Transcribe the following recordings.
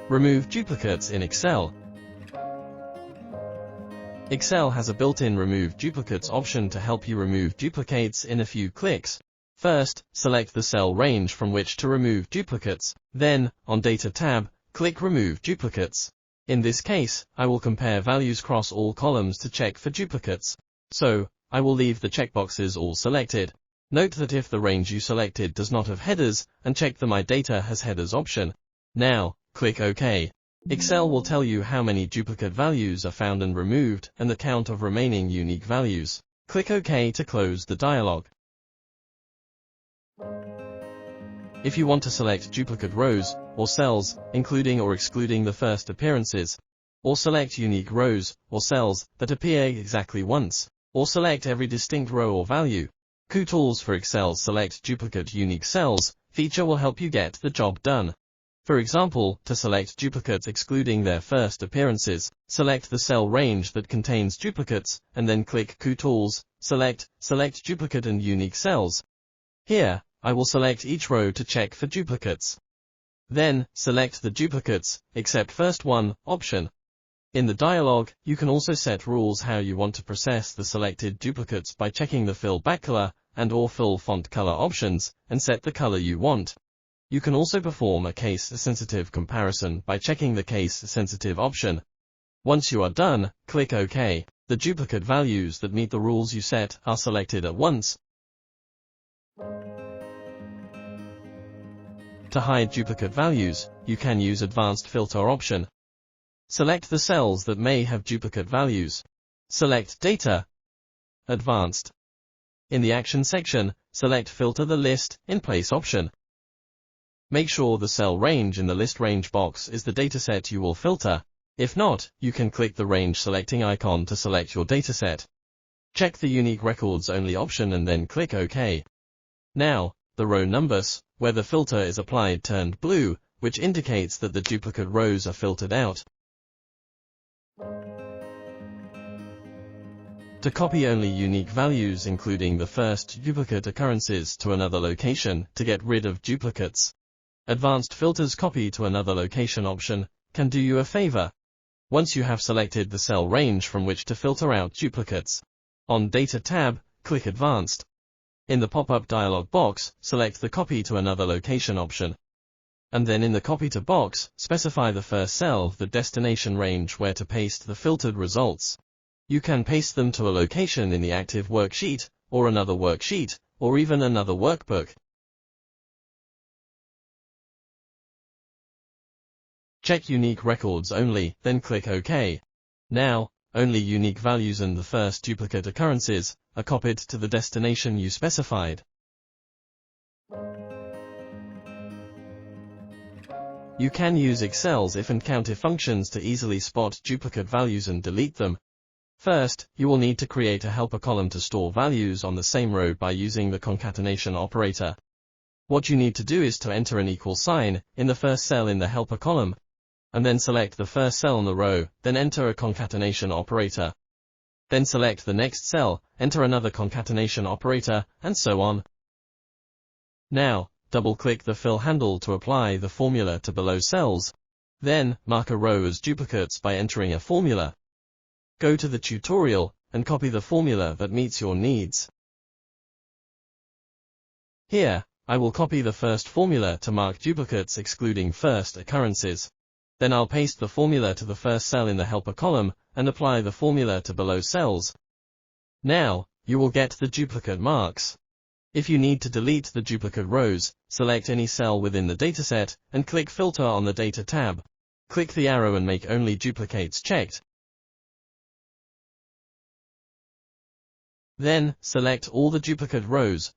Remove duplicates in Excel. Excel has a built-in Remove Duplicates option to help you remove duplicates in a few clicks. First, select the cell range from which to remove duplicates. Then, on Data tab, click Remove Duplicates. In this case, I will compare values across all columns to check for duplicates. So, I will leave the checkboxes all selected. Note that if the range you selected does not have headers, and check the My Data has headers option. Now, click OK. Excel will tell you how many duplicate values are found and removed, and the count of remaining unique values. Click OK to close the dialog. If you want to select duplicate rows, or cells, including or excluding the first appearances, or select unique rows, or cells, that appear exactly once, or select every distinct row or value, Kutools for Excel's Select Duplicate Unique Cells feature will help you get the job done. For example, to select duplicates excluding their first appearances, select the cell range that contains duplicates, and then click Kutools, Select Duplicate and Unique Cells. Here, I will select each row to check for duplicates. Then, select the Duplicates, Except First One option. In the dialog, you can also set rules how you want to process the selected duplicates by checking the Fill Backcolor and/or Fill Font Color options, and set the color you want. You can also perform a case-sensitive comparison by checking the case-sensitive option. Once you are done, click OK. The duplicate values that meet the rules you set are selected at once. To hide duplicate values, you can use Advanced Filter option. Select the cells that may have duplicate values. Select Data. Advanced. In the Action section, select Filter the List in Place option. Make sure the cell range in the List Range box is the dataset you will filter. If not, you can click the range selecting icon to select your dataset. Check the Unique Records Only option and then click OK. Now, the row numbers, where the filter is applied, turned blue, which indicates that the duplicate rows are filtered out. To copy only unique values including the first duplicate occurrences to another location to get rid of duplicates, Advanced Filters Copy to Another Location option can do you a favor. Once you have selected the cell range from which to filter out duplicates, on Data tab, click Advanced. In the pop-up dialog box, select the Copy to Another Location option. And then in the Copy to box, specify the first cell, the destination range where to paste the filtered results. You can paste them to a location in the active worksheet, or another worksheet, or even another workbook. Check Unique Records Only, then click OK. Now, only unique values and the first duplicate occurrences are copied to the destination you specified. You can use Excel's IF and COUNTIF functions to easily spot duplicate values and delete them. First, you will need to create a helper column to store values on the same row by using the concatenation operator. What you need to do is to enter an equal sign in the first cell in the helper column, and then select the first cell in the row, then enter a concatenation operator. Then select the next cell, enter another concatenation operator, and so on. Now, double-click the fill handle to apply the formula to below cells. Then, mark a row as duplicates by entering a formula. Go to the tutorial, and copy the formula that meets your needs. Here, I will copy the first formula to mark duplicates excluding first occurrences. Then I'll paste the formula to the first cell in the helper column, and apply the formula to below cells. Now, you will get the duplicate marks. If you need to delete the duplicate rows, select any cell within the dataset, and click Filter on the Data tab. Click the arrow and make only duplicates checked. Then, select all the duplicate rows.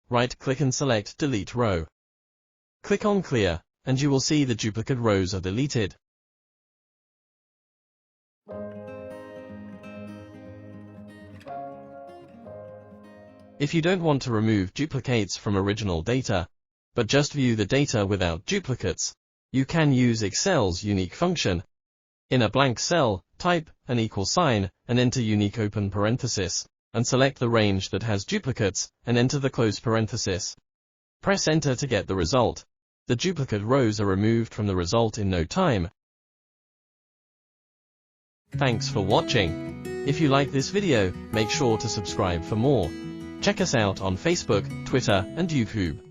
Right-click and select Delete Row. Click on Clear, and you will see the duplicate rows are deleted. If you don't want to remove duplicates from original data, but just view the data without duplicates, you can use Excel's Unique function. In a blank cell, type an equal sign, and enter unique open parenthesis, and select the range that has duplicates, and enter the close parenthesis. Press Enter to get the result. The duplicate rows are removed from the result in no time. Thanks for watching. If you like this video, make sure to subscribe for more. Check us out on Facebook, Twitter, and YouTube.